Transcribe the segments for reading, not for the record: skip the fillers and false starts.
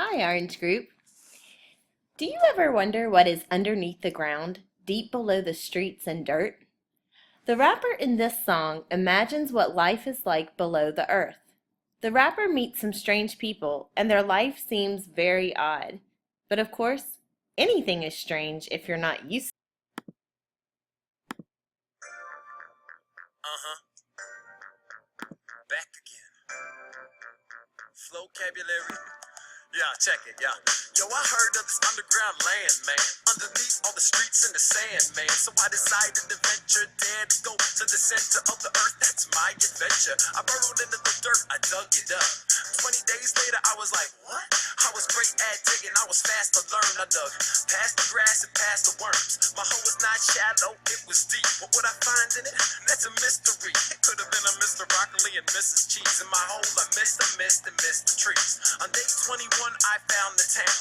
Hi, Orange Group. Do you ever wonder what is underneath the ground, deep below the streets and dirt? The rapper in this song imagines what life is like below the earth. The rapper meets some strange people, and their life seems very odd. But of course, anything is strange if you're not used. Uh-huh. Back again. Vocabulary. Yeah, check it, yeah. Yo, I heard of this underground land, man. Underneath all the streets and the sand, man. So I decided to venture, dare to go to the center of the earth. That's my adventure. I burrowed into the dirt, I dug it up. 20 days later, I was like, what? I was great at digging, I was fast to learn. I dug past the grass and past the worms. My hole was not shallow, it was deep. What would I find in it? That's a mystery. It could have been a Mr. Broccoli and Mrs. Cheese. In my hole, I missed the trees. On day 21, I found the town.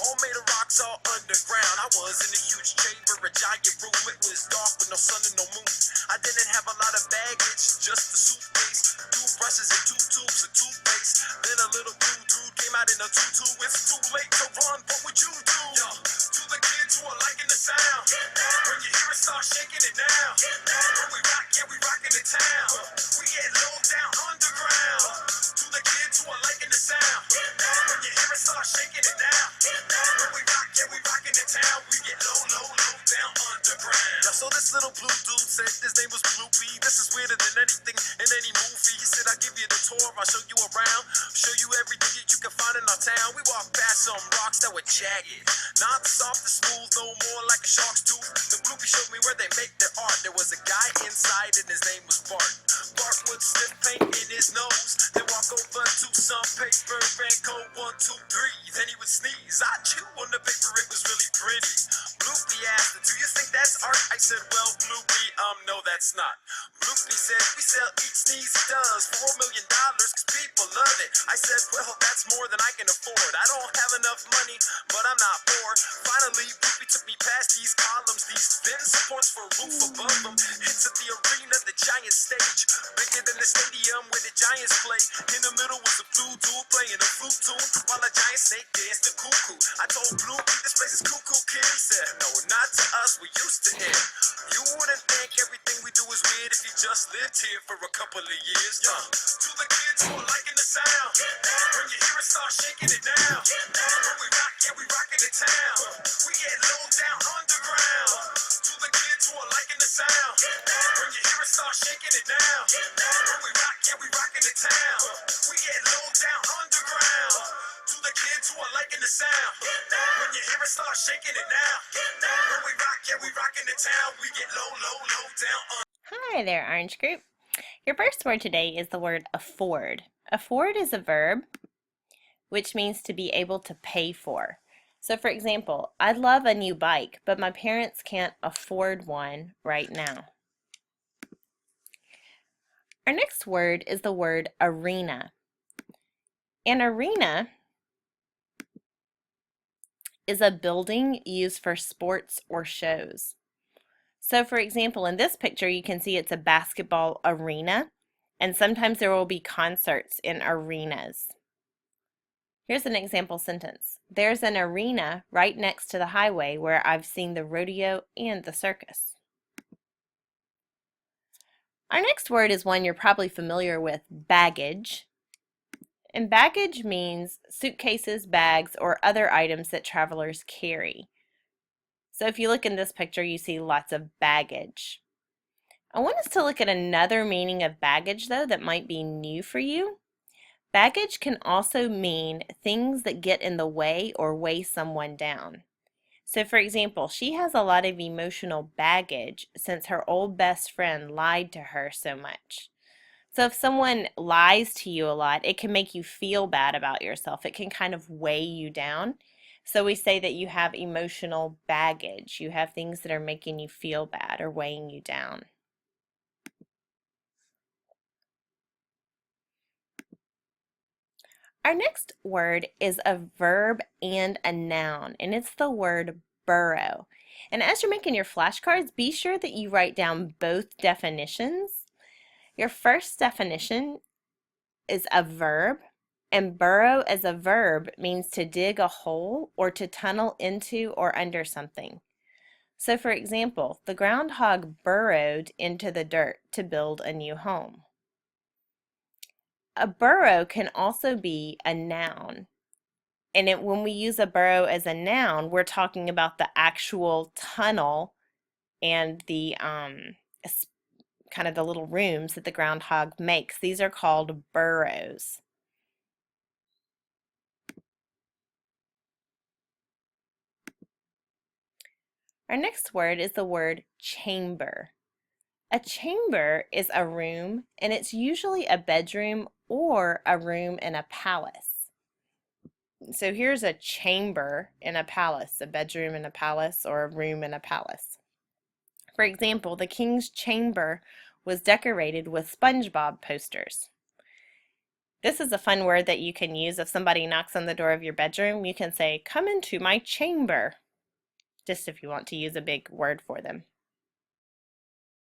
All made of rocks, all underground. I was in a huge chamber, a giant room. It was dark with no sun and no moon. I didn't have a lot of baggage, just a suitcase, two brushes and two tubes of toothpaste. Then a little blue dude came out in a tutu. It's too late to run, what would you do? Yo, to the kids who are liking the sound. When you hear it, start shaking it now. When we rock, yeah, we rockin' the town. We get low down underground. To the kids who are liking the sound. When you hear it, start shaking it down. When we rock, yeah, we rockin' the town. We get low down underground. Now, so this little blue dude said his name was Bloopy. This is weirder than anything in any movie. He said, I'll give you the tour, I'll show you around, show you everything that you can find in our town. We walked past some rocks that were jagged, not soft and smooth, no more like a shark's tooth. The Bloopy showed me where they make their art. There was a guy inside and his name was Bart. Bart would sniff paint in his nose, then walk over to some paper and go 1, 2, 3. Then he would sneeze. I chew on the paper, it was really pretty. Bloopy asked, do you think that's art? I said, well, Bloopy, no, that's not. Bloopy said, we sell each sneeze he does for $4 million, cause people love it. I said, well, that's more than I can afford. I don't have enough money, but I'm not poor. Finally, Bloopy took me past these columns, these thin supports for a roof above them. Into the arena, the giant stage, bigger than the stadium where the Giants play. In the middle was a blue dude playing a flute tune, while a giant snake danced the cuckoo. I told Bloopy, this place is cuckoo, kid. He said, no, not to us, we used to it. You wouldn't think everything we do is weird if you just lived here for a couple of years. To the kids who are liking the sound, when you hear it, start shaking it now. When we rock, yeah, we rockin' the town. We get low down underground. To the kids who are liking the sound, when you hear it, start shaking it now. When we rock, yeah, we rockin' the town. We get low down underground. To the kids who are liking the sound, when you hear it, start shaking it now. When we rock, yeah, we rockin' the town. We get low down underground. Hi there, Orange Group. Your first word today is the word afford. Afford is a verb, which means to be able to pay for. So for example, I'd love a new bike, but my parents can't afford one right now. Our next word is the word arena. An arena is a building used for sports or shows. So for example, in this picture, you can see it's a basketball arena, and sometimes there will be concerts in arenas. Here's an example sentence. There's an arena right next to the highway where I've seen the rodeo and the circus. Our next word is one you're probably familiar with, baggage. And baggage means suitcases, bags, or other items that travelers carry. So if you look in this picture, you see lots of baggage. I want us to look at another meaning of baggage, though, that might be new for you. Baggage can also mean things that get in the way or weigh someone down. So for example, she has a lot of emotional baggage since her old best friend lied to her so much. So if someone lies to you a lot, it can make you feel bad about yourself. It can kind of weigh you down. So we say that you have emotional baggage. You have things that are making you feel bad or weighing you down. Our next word is a verb and a noun, and it's the word burrow. And as you're making your flashcards, be sure that you write down both definitions. Your first definition is a verb, And burrow as a verb means to dig a hole or to tunnel into or under something. So for example, the groundhog burrowed into the dirt to build a new home. A burrow can also be a noun. And when we use a burrow as a noun, we're talking about the actual tunnel and the kind of the little rooms that the groundhog makes. These are called burrows. Our next word is the word chamber. A chamber is a room, and it's usually a bedroom or a room in a palace. So here's a chamber in a palace, a bedroom in a palace, or a room in a palace. For example, the king's chamber was decorated with SpongeBob posters. This is a fun word that you can use if somebody knocks on the door of your bedroom. You can say, "Come into my chamber," just if you want to use a big word for them.